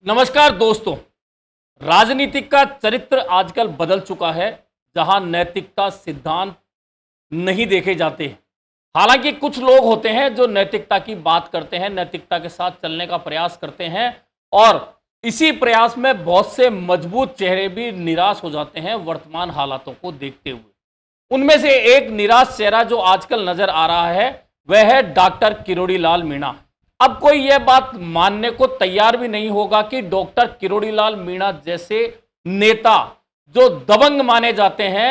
नमस्कार दोस्तों। राजनीतिक का चरित्र आजकल बदल चुका है, जहां नैतिकता सिद्धांत नहीं देखे जाते। हालांकि कुछ लोग होते हैं जो नैतिकता की बात करते हैं, नैतिकता के साथ चलने का प्रयास करते हैं और इसी प्रयास में बहुत से मजबूत चेहरे भी निराश हो जाते हैं वर्तमान हालातों को देखते हुए। उनमें से एक निराश चेहरा जो आजकल नजर आ रहा है वह है डॉक्टर किरोड़ी लाल मीणा। अब कोई यह बात मानने को तैयार भी नहीं होगा कि डॉक्टर किरोड़ी लाल मीणा जैसे नेता जो दबंग माने जाते हैं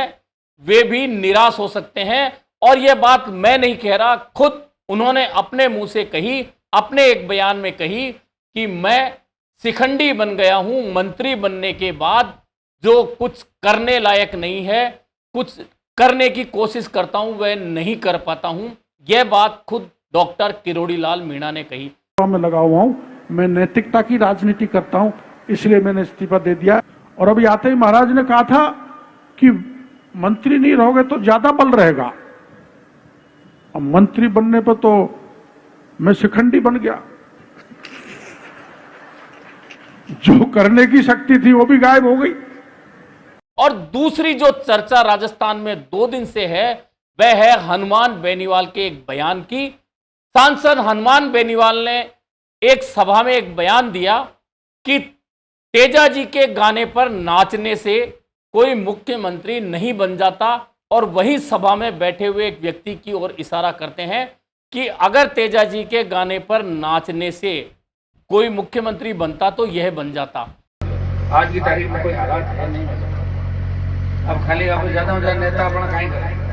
वे भी निराश हो सकते हैं। और यह बात मैं नहीं कह रहा, खुद उन्होंने अपने मुंह से कही, अपने एक बयान में कही कि मैं शिखंडी बन गया हूं। मंत्री बनने के बाद जो कुछ करने लायक नहीं है, कुछ करने की कोशिश करता हूं वह नहीं कर पाता हूं। यह बात खुद डॉक्टर किरोड़ी लाल मीणा ने कही। मैं लगा हुआ हूं, मैं नैतिकता की राजनीति करता हूं, इसलिए मैंने इस्तीफा दे दिया। और अभी आते ही महाराज ने कहा था कि मंत्री नहीं रहोगे तो ज्यादा बल रहेगा। अब मंत्री बनने पर तो मैं शिखंडी बन गया, जो करने की शक्ति थी वो भी गायब हो गई। और दूसरी जो चर्चा राजस्थान में 2 दिन से है वह है हनुमान बेनीवाल के एक बयान की। सांसद हनुमान बेनीवाल ने एक सभा में एक बयान दिया कि तेजा जी के गाने पर नाचने से कोई मुख्यमंत्री नहीं बन जाता, और वही सभा में बैठे हुए एक व्यक्ति की ओर इशारा करते हैं कि अगर तेजा जी के गाने पर नाचने से कोई मुख्यमंत्री बनता तो यह बन जाता। आज की तारीख में कोई हालात है नहीं। अब खाली आप ज्यादा हो जाए नेता अपना कहीं करे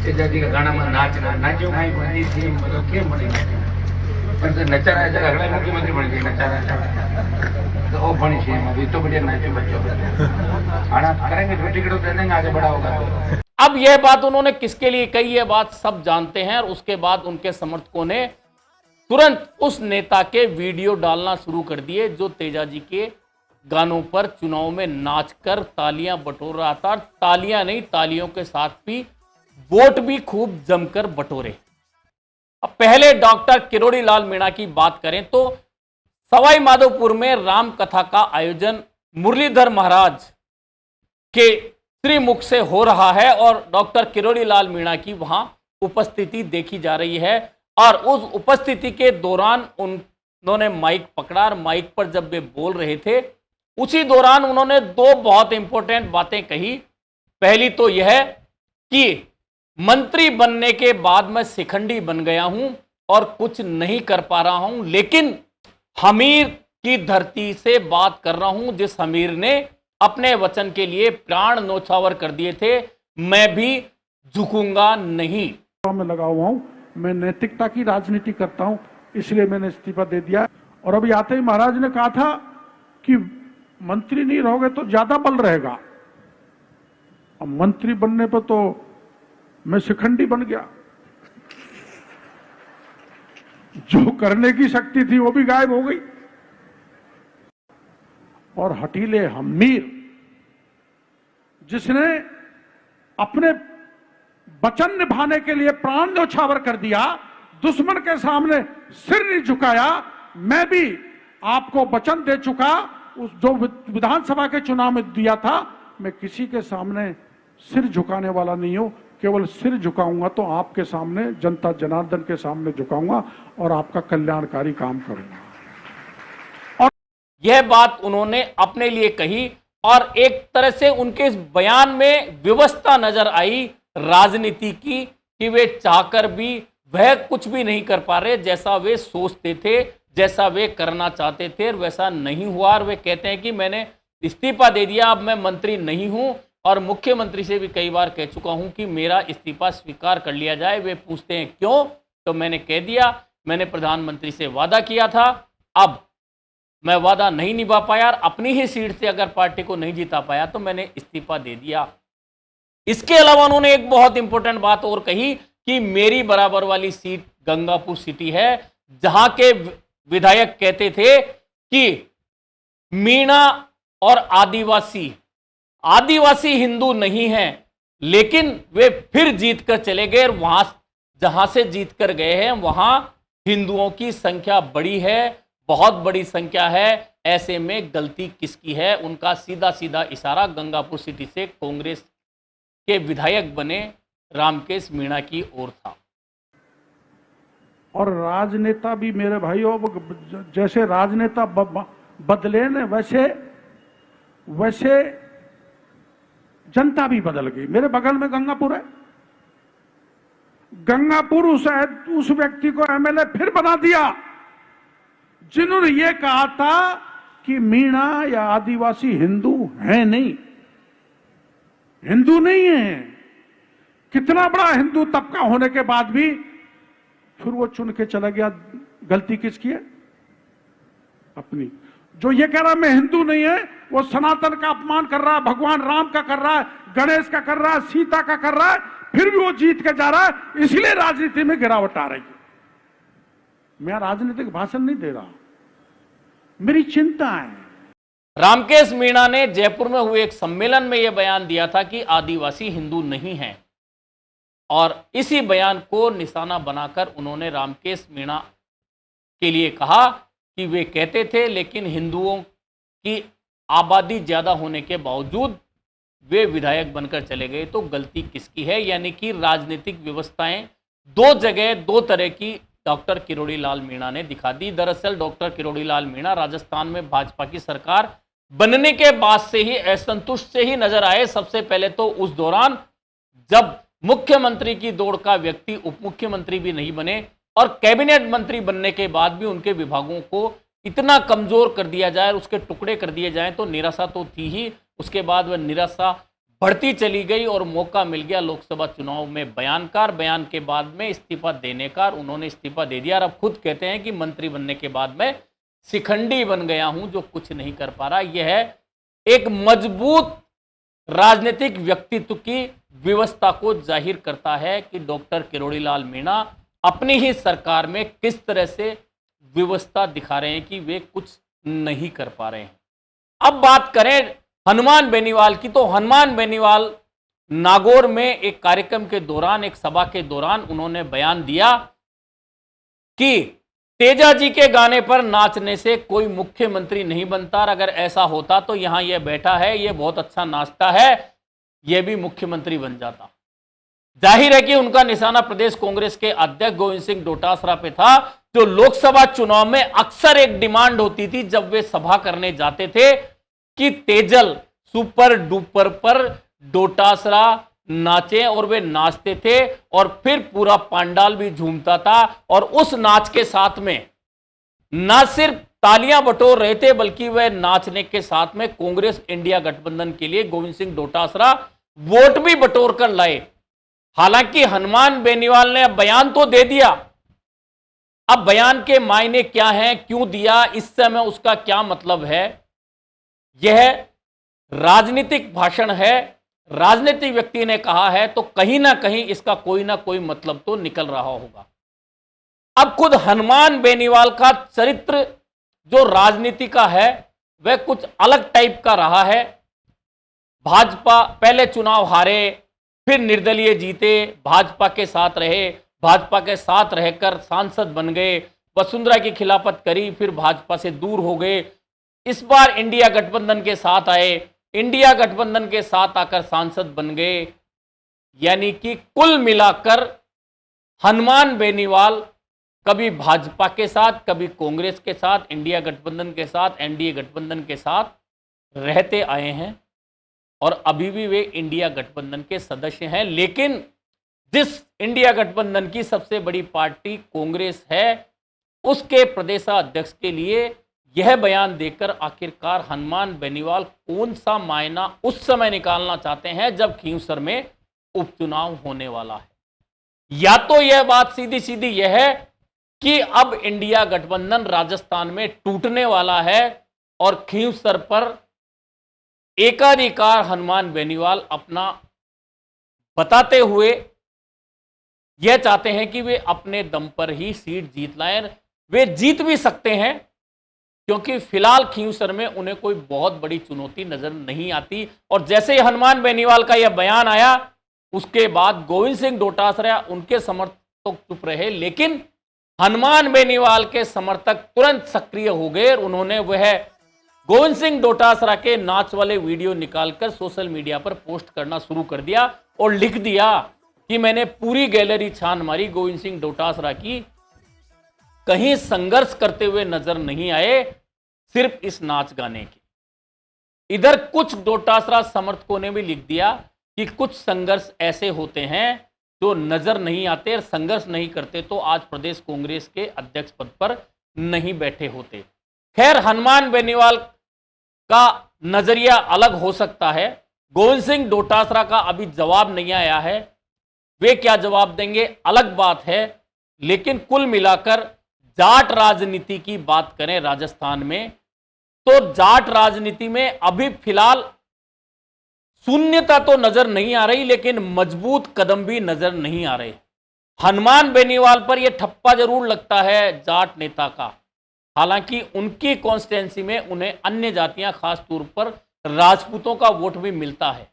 तेजा जी का गाना में नाचो कहीं बनी थी, मतलब क्यों बनी पर तो नचा रहा है अगला मुख्यमंत्री बन गई नचा रहा तो वो बनी थी अभी तो बढ़िया नाचो बच्चों आना करेंगे तो टिकट दे देंगे, आगे बड़ा होगा तो। अब यह बात उन्होंने किसके लिए कही, यह बात सब जानते हैं। और उसके बाद उनके समर्थकों ने तुरंत उस नेता के वीडियो डालना शुरू कर दिए जो तेजा जी के गानों पर चुनाव में नाचकर तालियां बटोर रहा था। तालियां नहीं, तालियों के साथ भी वोट भी खूब जमकर बटोरे। अब पहले डॉक्टर किरोड़ी लाल मीणा की बात करें तो सवाई माधोपुर में राम कथा का आयोजन मुरलीधर महाराज के श्रीमुख से हो रहा है और डॉक्टर किरोड़ी लाल मीणा की वहां उपस्थिति देखी जा रही है। और उस उपस्थिति के दौरान उन्होंने माइक पकड़ा और माइक पर जब वे बोल रहे थे उसी दौरान उन्होंने 2 बहुत इंपॉर्टेंट बातें कही। पहली तो यह कि मंत्री बनने के बाद मैं शिखंडी बन गया हूं और कुछ नहीं कर पा रहा हूं, लेकिन हमीर की धरती से बात कर रहा हूं जिस हमीर ने अपने वचन के लिए प्राण न्योछावर कर दिए थे, मैं भी झुकूंगा नहीं। मैं लगा हुआ हूं, मैं नैतिकता की राजनीति करता हूं, इसलिए मैंने इस्तीफा दे दिया। और अभी आते ही महाराज ने कहा था कि मंत्री नहीं रहोगे तो ज्यादा बल रहेगा। अब मंत्री बनने पर तो मैं शिखंडी बन गया, जो करने की शक्ति थी वो भी गायब हो गई। और हटीले हमीर जिसने अपने वचन निभाने के लिए प्राण न्योछावर कर दिया, दुश्मन के सामने सिर नहीं झुकाया। मैं भी आपको वचन दे चुका, उस जो विधानसभा के चुनाव में दिया था, मैं किसी के सामने सिर झुकाने वाला नहीं हूं। केवल सिर झुकाऊंगा तो आपके सामने, जनता जनार्दन के सामने झुकाऊंगा और आपका कल्याणकारी काम करूंगा। और यह बात उन्होंने अपने लिए कही और एक तरह से उनके इस बयान में विवशता नजर आई राजनीति की कि वे चाहकर भी वह कुछ भी नहीं कर पा रहे जैसा वे सोचते थे, जैसा वे करना चाहते थे, वैसा नहीं हुआ। और वे कहते हैं कि मैंने इस्तीफा दे दिया, अब मैं मंत्री नहीं हूं और मुख्यमंत्री से भी कई बार कह चुका हूं कि मेरा इस्तीफा स्वीकार कर लिया जाए। वे पूछते हैं क्यों, तो मैंने कह दिया मैंने प्रधानमंत्री से वादा किया था, अब मैं वादा नहीं निभा पाया और अपनी ही सीट से अगर पार्टी को नहीं जिता पाया तो मैंने इस्तीफा दे दिया। इसके अलावा उन्होंने एक बहुत इंपॉर्टेंट बात और कही कि मेरी बराबर वाली सीट गंगापुर सिटी है, जहां के विधायक कहते थे कि मीणा और आदिवासी हिंदू नहीं हैं, लेकिन वे फिर जीत कर चले गए। वहां जहां से जीत कर गए हैं वहां हिंदुओं की संख्या बड़ी है, बहुत बड़ी संख्या है। ऐसे में गलती किसकी है? उनका सीधा सीधा इशारा गंगापुर सिटी से कांग्रेस के विधायक बने रामकेश मीणा की ओर था। और राजनेता भी मेरे भाइयों, जैसे राजनेता बदले न वैसे जनता भी बदल गई। मेरे बगल में गंगापुर है, गंगापुर उस व्यक्ति को एमएलए फिर बना दिया जिन्होंने ये कहा था कि मीणा या आदिवासी हिंदू है नहीं, हिंदू नहीं है। कितना बड़ा हिंदू तबका होने के बाद भी फिर वो चुन के चला गया। गलती किसकी है? अपनी। जो ये कह रहा है मैं हिंदू नहीं है, वो सनातन का अपमान कर रहा है, भगवान राम का कर रहा है, गणेश का कर रहा है, सीता का कर रहा है, फिर भी वो जीत के जा रहा है। इसलिए राजनीति में गिरावट आ रही है। मैं राजनीतिक भाषण नहीं दे रहा, मेरी चिंता है। रामकेश मीणा ने जयपुर में हुए एक सम्मेलन में यह बयान दिया था कि आदिवासी हिंदू नहीं हैं, और इसी बयान को निशाना बनाकर उन्होंने रामकेश मीणा के लिए कहा कि वे कहते थे लेकिन हिंदुओं की आबादी ज़्यादा होने के बावजूद वे विधायक बनकर चले गए, तो गलती किसकी है? यानी कि राजनीतिक व्यवस्थाएं दो जगह दो तरह की डॉक्टर किरोड़ी लाल मीणा ने दिखा दी। दरअसल डॉक्टर किरोड़ी लाल मीणा राजस्थान में भाजपा की सरकार बनने के बाद से ही असंतुष्ट से ही नजर आए। सबसे पहले तो उस दौरान जब मुख्यमंत्री की दौड़ का व्यक्ति उप मुख्यमंत्री भी नहीं बने और कैबिनेट मंत्री बनने के बाद भी उनके विभागों को इतना कमजोर कर दिया जाए, उसके टुकड़े कर दिए जाएं, तो निराशा तो थी ही। उसके बाद वह निराशा बढ़ती चली गई और मौका मिल गया लोकसभा चुनाव में बयान के बाद में इस्तीफा देने का। उन्होंने इस्तीफा दे दिया और अब खुद कहते हैं कि मंत्री बनने के बाद मैं शिखंडी बन गया हूं जो कुछ नहीं कर पा रहा। यह है एक मजबूत राजनीतिक व्यक्तित्व की व्यवस्था को जाहिर करता है कि डॉक्टर किरोड़ी लाल मीणा अपनी ही सरकार में किस तरह से व्यवस्था दिखा रहे हैं कि वे कुछ नहीं कर पा रहे हैं। अब बात करें हनुमान बेनीवाल की, तो हनुमान बेनीवाल नागौर में एक कार्यक्रम के दौरान, एक सभा के दौरान उन्होंने बयान दिया कि तेजा जी के गाने पर नाचने से कोई मुख्यमंत्री नहीं बनता, और अगर ऐसा होता तो यहां यह बैठा है, यह बहुत अच्छा नाचता है, यह भी मुख्यमंत्री बन जाता। जाहिर है कि उनका निशाना प्रदेश कांग्रेस के अध्यक्ष गोविंद सिंह डोटासरा पे था, जो लोकसभा चुनाव में अक्सर एक डिमांड होती थी जब वे सभा करने जाते थे कि तेजल सुपर डुपर पर डोटासरा नाचे, और वे नाचते थे और फिर पूरा पंडाल भी झूमता था। और उस नाच के साथ में ना सिर्फ तालियां बटोर रहे थे बल्कि वह नाचने के साथ में कांग्रेस इंडिया गठबंधन के लिए गोविंद सिंह डोटासरा वोट भी बटोर कर लाए। हालांकि हनुमान बेनीवाल ने अब बयान तो दे दिया, अब बयान के मायने क्या हैं, क्यों दिया, इस समय उसका क्या मतलब है, यह राजनीतिक भाषण है, राजनीतिक व्यक्ति ने कहा है, तो कहीं ना कहीं इसका कोई ना कोई मतलब तो निकल रहा होगा। अब खुद हनुमान बेनीवाल का चरित्र जो राजनीति का है वह कुछ अलग टाइप का रहा है। भाजपा पहले चुनाव हारे, फिर निर्दलीय जीते, भाजपा के साथ रहे, भाजपा के साथ रहकर सांसद बन गए, वसुंधरा की खिलाफत करी, फिर भाजपा से दूर हो गए। इस बार इंडिया गठबंधन के साथ आए, इंडिया गठबंधन के साथ आकर सांसद बन गए। यानी कि कुल मिलाकर हनुमान बेनीवाल कभी भाजपा के साथ, कभी कांग्रेस के साथ, इंडिया गठबंधन के साथ, एनडीए गठबंधन के साथ रहते आए हैं और अभी भी वे इंडिया गठबंधन के सदस्य हैं। लेकिन जिस इंडिया गठबंधन की सबसे बड़ी पार्टी कांग्रेस है, उसके प्रदेशाध्यक्ष के लिए यह बयान देकर आखिरकार हनुमान बेनीवाल कौन सा मायना उस समय निकालना चाहते हैं जब खींवसर में उपचुनाव होने वाला है। या तो यह बात सीधी सीधी यह है कि अब इंडिया गठबंधन राजस्थान में टूटने वाला है और खींवसर पर एकाधिकार हनुमान बेनीवाल अपना बताते हुए यह चाहते हैं कि वे अपने दम पर ही सीट जीत लाएं। वे जीत भी सकते हैं क्योंकि फिलहाल खींवसर में उन्हें कोई बहुत बड़ी चुनौती नजर नहीं आती। और जैसे ही हनुमान बेनीवाल का यह बयान आया उसके बाद गोविंद सिंह डोटासरा उनके समर्थक चुप रहे, लेकिन हनुमान बेनीवाल के समर्थक तुरंत सक्रिय हो गए और उन्होंने वह गोविंद सिंह डोटासरा के नाच वाले वीडियो निकालकर सोशल मीडिया पर पोस्ट करना शुरू कर दिया और लिख दिया कि मैंने पूरी गैलरी छान मारी, गोविंद सिंह डोटासरा की कहीं संघर्ष करते हुए नजर नहीं आए, सिर्फ इस नाच गाने के। इधर कुछ डोटासरा समर्थकों ने भी लिख दिया कि कुछ संघर्ष ऐसे होते हैं जो नजर नहीं आते और संघर्ष नहीं करते तो आज प्रदेश कांग्रेस के अध्यक्ष पद पर नहीं बैठे होते। खैर, हनुमान बेनीवाल का नजरिया अलग हो सकता है। गोविंद सिंह डोटासरा का अभी जवाब नहीं आया है, वे क्या जवाब देंगे अलग बात है। लेकिन कुल मिलाकर जाट राजनीति की बात करें राजस्थान में, तो जाट राजनीति में अभी फिलहाल शून्यता तो नजर नहीं आ रही, लेकिन मजबूत कदम भी नजर नहीं आ रहे। हनुमान बेनीवाल पर यह ठप्पा जरूर लगता है जाट नेता का, हालांकि उनकी कॉन्स्टिट्यूंसी में उन्हें अन्य जातियां खास तौर पर राजपूतों का वोट भी मिलता है।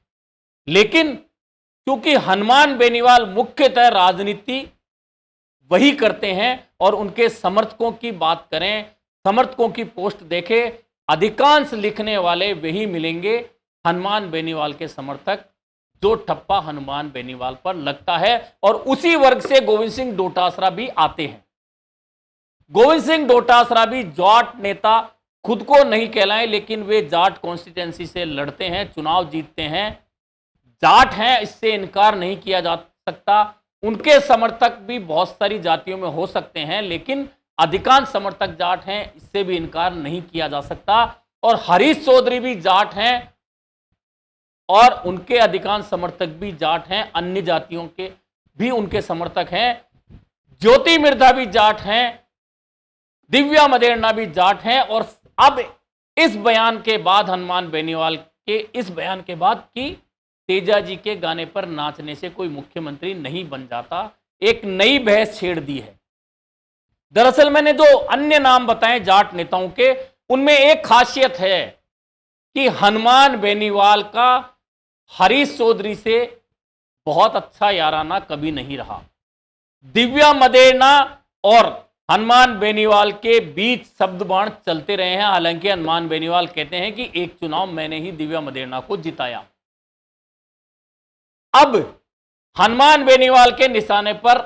लेकिन क्योंकि हनुमान बेनीवाल मुख्यतः राजनीति वही करते हैं और उनके समर्थकों की बात करें, समर्थकों की पोस्ट देखें, अधिकांश लिखने वाले वही मिलेंगे हनुमान बेनीवाल के समर्थक, जो ठप्पा हनुमान बेनीवाल पर लगता है। और उसी वर्ग से गोविंद सिंह डोटासरा भी आते हैं। गोविंद सिंह डोटासरा भी जाट नेता खुद को नहीं कहलाए, लेकिन वे जाट कॉन्स्टिट्यूंसी से लड़ते हैं, चुनाव जीतते हैं, जाट हैं, इससे इनकार नहीं किया जा सकता। उनके समर्थक भी बहुत सारी जातियों में हो सकते हैं, लेकिन अधिकांश समर्थक जाट हैं, इससे भी इनकार नहीं किया जा सकता। और हरीश चौधरी भी जाट हैं और उनके अधिकांश समर्थक भी जाट हैं, अन्य जातियों के भी उनके समर्थक हैं। ज्योति मिर्धा भी जाट हैं, दिव्या मदेरणा भी जाट हैं। और अब इस बयान के बाद, हनुमान बेनीवाल के इस बयान के बाद कि तेजा जी के गाने पर नाचने से कोई मुख्यमंत्री नहीं बन जाता, एक नई बहस छेड़ दी है। दरअसल मैंने जो अन्य नाम बताए जाट नेताओं के, उनमें एक खासियत है कि हनुमान बेनीवाल का हरीश चौधरी से बहुत अच्छा याराना कभी नहीं रहा। दिव्या मदेरणा और हनुमान बेनीवाल के बीच शब्द बाण चलते रहे हैं। हालांकि हनुमान बेनीवाल कहते हैं कि एक चुनाव मैंने ही दिव्या मदेरणा को जिताया। अब हनुमान बेनीवाल के निशाने पर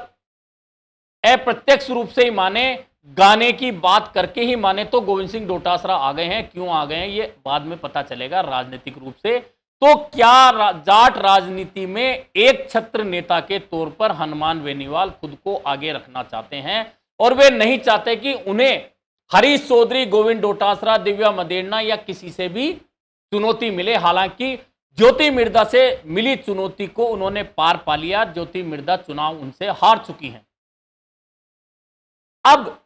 अप्रत्यक्ष रूप से ही माने, गाने की बात करके ही माने, तो गोविंद सिंह डोटासरा आ गए हैं। क्यों आ गए हैं ये बाद में पता चलेगा राजनीतिक रूप से। तो क्या जाट राजनीति में एक छत्र नेता के तौर पर हनुमान बेनीवाल खुद को आगे रखना चाहते हैं और वे नहीं चाहते कि उन्हें हरीश चौधरी, गोविंद डोटासरा, दिव्या मदेरणा या किसी से भी चुनौती मिले। हालांकि ज्योति मिर्धा से मिली चुनौती को उन्होंने पार पा लिया। ज्योति मिर्धा चुनाव उनसे हार चुकी हैं। अब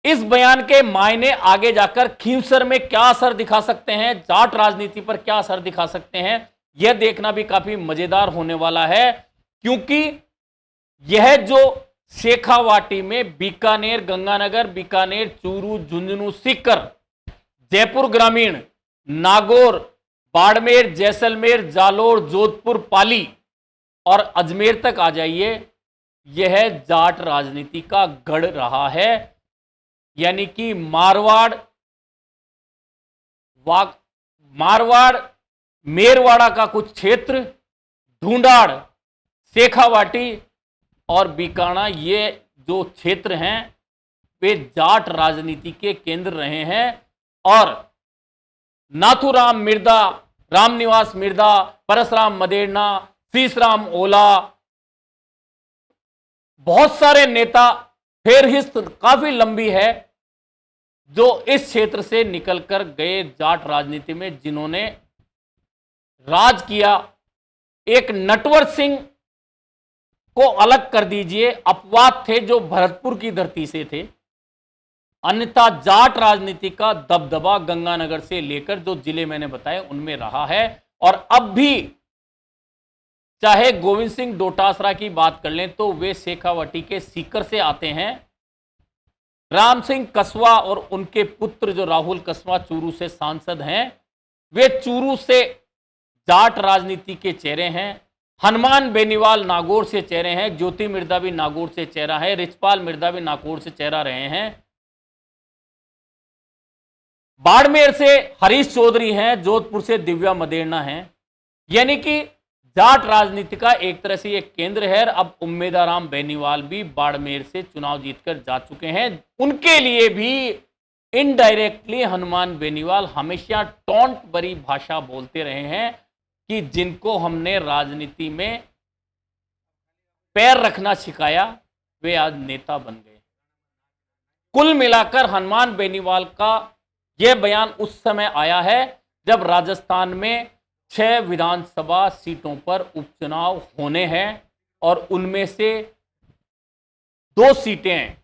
इस बयान के मायने आगे जाकर खींवसर में क्या असर दिखा सकते हैं, जाट राजनीति पर क्या असर दिखा सकते हैं, यह देखना भी काफी मजेदार होने वाला है। क्योंकि यह जो शेखावाटी में बीकानेर, गंगानगर, बीकानेर, चूरू, झुंझुनू, सीकर, जयपुर ग्रामीण, नागौर, बाड़मेर, जैसलमेर, जालोर, जोधपुर, पाली और अजमेर तक आ जाइए, यह जाट राजनीति का गढ़ रहा है। यानी कि मारवाड़, मेरवाड़ा का कुछ क्षेत्र, ढूंढाड़, शेखावाटी और बीकाना, ये जो क्षेत्र हैं वे जाट राजनीति के केंद्र रहे हैं। और नाथुराम मिर्धा, रामनिवास मिर्धा, परसराम मदेरणा, शीशराम ओला, बहुत सारे नेता, फेरहिस्त काफी लंबी है, जो इस क्षेत्र से निकलकर गए जाट राजनीति में, जिन्होंने राज किया। एक नटवर सिंह को अलग कर दीजिए, अपवाद थे जो भरतपुर की धरती से थे, अन्यथा जाट राजनीति का दबदबा गंगानगर से लेकर जो जिले मैंने बताए उनमें रहा है। और अब भी चाहे गोविंद सिंह डोटासरा की बात कर लें तो वे शेखावाटी के सीकर से आते हैं। राम सिंह कसवा और उनके पुत्र जो राहुल कसवा चूरू से सांसद हैं, वे चूरू से जाट राजनीति के चेहरे हैं। हनुमान बेनीवाल नागौर से चेहरे हैं, ज्योति मिर्धा भी नागौर से चेहरा है, रिचपाल मिर्धा भी नागौर से चेहरा रहे हैं। बाड़मेर से हरीश चौधरी हैं, जोधपुर से दिव्या मदेरणा हैं। यानी कि जाट राजनीति का एक तरह से एक केंद्र है। अब उम्मेदाराम बेनीवाल भी बाड़मेर से चुनाव जीतकर जा चुके हैं। उनके लिए भी इनडायरेक्टली हनुमान बेनीवाल हमेशा टॉन्ट भरी भाषा बोलते रहे हैं कि जिनको हमने राजनीति में पैर रखना सिखाया वे आज नेता बन गए। कुल मिलाकर हनुमान बेनीवाल का यह बयान उस समय आया है जब राजस्थान में 6 विधानसभा सीटों पर उपचुनाव होने हैं और उनमें से 2 सीटें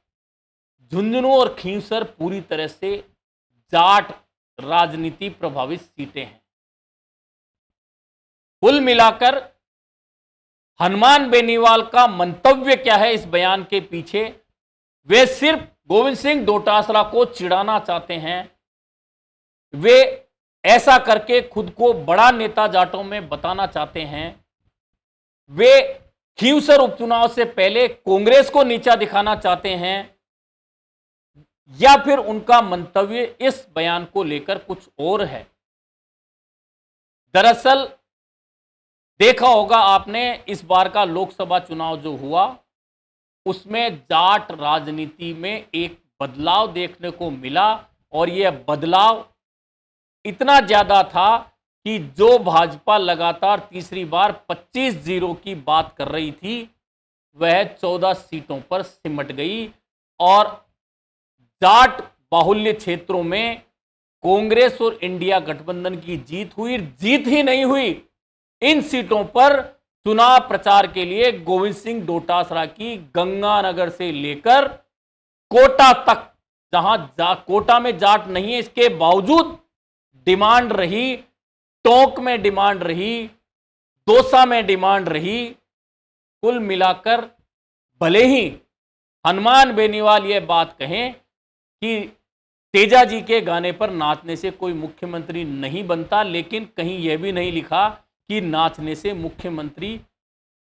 झुंझुनू और खींवसर पूरी तरह से जाट राजनीति प्रभावित सीटें हैं। कुल मिलाकर हनुमान बेनीवाल का मंतव्य क्या है इस बयान के पीछे? वे सिर्फ गोविंद सिंह डोटासरा को चिढ़ाना चाहते हैं। वे ऐसा करके खुद को बड़ा नेता जाटों में बताना चाहते हैं। वे खींवसर उपचुनाव से पहले कांग्रेस को नीचा दिखाना चाहते हैं, या फिर उनका मंतव्य इस बयान को लेकर कुछ और है। दरअसल देखा होगा आपने, इस बार का लोकसभा चुनाव जो हुआ उसमें जाट राजनीति में एक बदलाव देखने को मिला और यह बदलाव इतना ज्यादा था कि जो भाजपा लगातार तीसरी बार 25-0 की बात कर रही थी वह 14 सीटों पर सिमट गई और जाट बाहुल्य क्षेत्रों में कांग्रेस और इंडिया गठबंधन की जीत हुई। जीत ही नहीं हुई, इन सीटों पर चुनाव प्रचार के लिए गोविंद सिंह डोटासरा की गंगानगर से लेकर कोटा तक, जहां कोटा में जाट नहीं है इसके बावजूद डिमांड रही, टोंक में डिमांड रही, दौसा में डिमांड रही। कुल मिलाकर भले ही हनुमान बेनीवाल यह बात कहें कि तेजा जी के गाने पर नाचने से कोई मुख्यमंत्री नहीं बनता, लेकिन कहीं यह भी नहीं लिखा कि नाचने से मुख्यमंत्री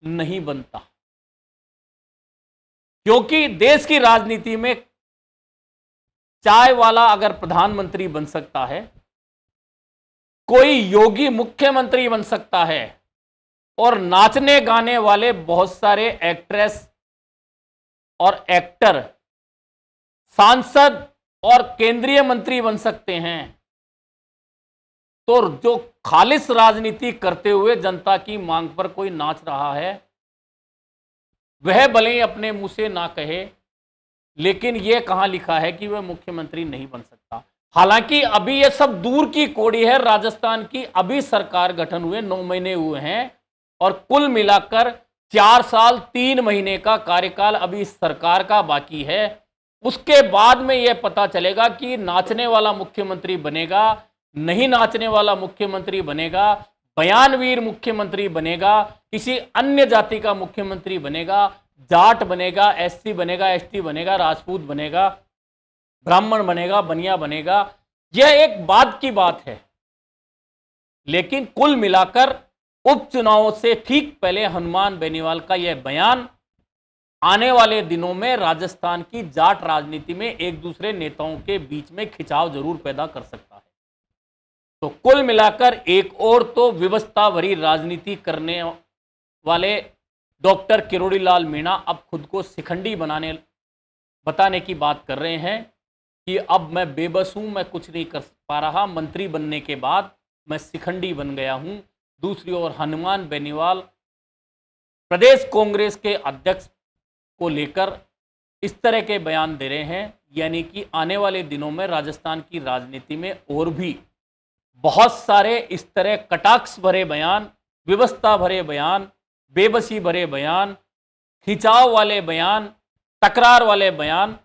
नहीं बनता। क्योंकि देश की राजनीति में चाय वाला अगर प्रधानमंत्री बन सकता है, कोई योगी मुख्यमंत्री बन सकता है और नाचने गाने वाले बहुत सारे एक्ट्रेस और एक्टर सांसद और केंद्रीय मंत्री बन सकते हैं, तो जो खालिस राजनीति करते हुए जनता की मांग पर कोई नाच रहा है वह भले ही अपने मुंह से ना कहे, लेकिन यह कहां लिखा है कि वह मुख्यमंत्री नहीं बन सकता। हालांकि अभी यह सब दूर की कौड़ी है। राजस्थान की अभी सरकार गठन हुए 9 महीने हुए हैं और कुल मिलाकर 4 साल 3 महीने का कार्यकाल अभी इस सरकार का बाकी है। उसके बाद में यह पता चलेगा कि नाचने वाला मुख्यमंत्री बनेगा, नहीं नाचने वाला मुख्यमंत्री बनेगा, बयानवीर मुख्यमंत्री बनेगा, किसी अन्य जाति का मुख्यमंत्री बनेगा, जाट बनेगा, एससी बनेगा, एसटी बनेगा, राजपूत बनेगा, ब्राह्मण बनेगा, बनिया बनेगा। यह एक बाद की बात है। लेकिन कुल मिलाकर उपचुनावों से ठीक पहले हनुमान बेनीवाल का यह बयान आने वाले दिनों में राजस्थान की जाट राजनीति में एक दूसरे नेताओं के बीच में खिंचाव जरूर पैदा कर सकता है। तो कुल मिलाकर एक और तो व्यवस्था भरी राजनीति करने वाले डॉक्टर किरोड़ीलाल मीणा अब खुद को शिखंडी बताने की बात कर रहे हैं कि अब मैं बेबस हूं, मैं कुछ नहीं कर पा रहा, मंत्री बनने के बाद मैं शिखंडी बन गया हूं। दूसरी ओर हनुमान बेनीवाल प्रदेश कांग्रेस के अध्यक्ष को लेकर इस तरह के बयान दे रहे हैं, यानी कि आने वाले दिनों में राजस्थान की राजनीति में और भी बहुत सारे इस तरह कटाक्ष भरे बयान, व्यवस्था भरे बयान, बेबसी भरे बयान, खिंचाव वाले बयान, तकरार वाले बयान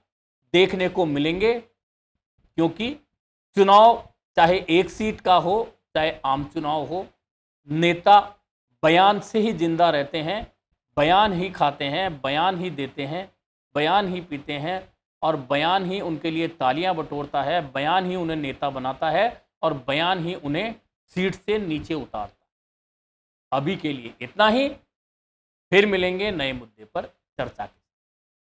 देखने को मिलेंगे। क्योंकि चुनाव चाहे एक सीट का हो चाहे आम चुनाव हो, नेता बयान से ही जिंदा रहते हैं, बयान ही खाते हैं, बयान ही देते हैं, बयान ही पीते हैं और बयान ही उनके लिए तालियां बटोरता है, बयान ही उन्हें नेता बनाता है और बयान ही उन्हें सीट से नीचे उतारता है। अभी के लिए इतना ही, फिर मिलेंगे नए मुद्दे पर चर्चा।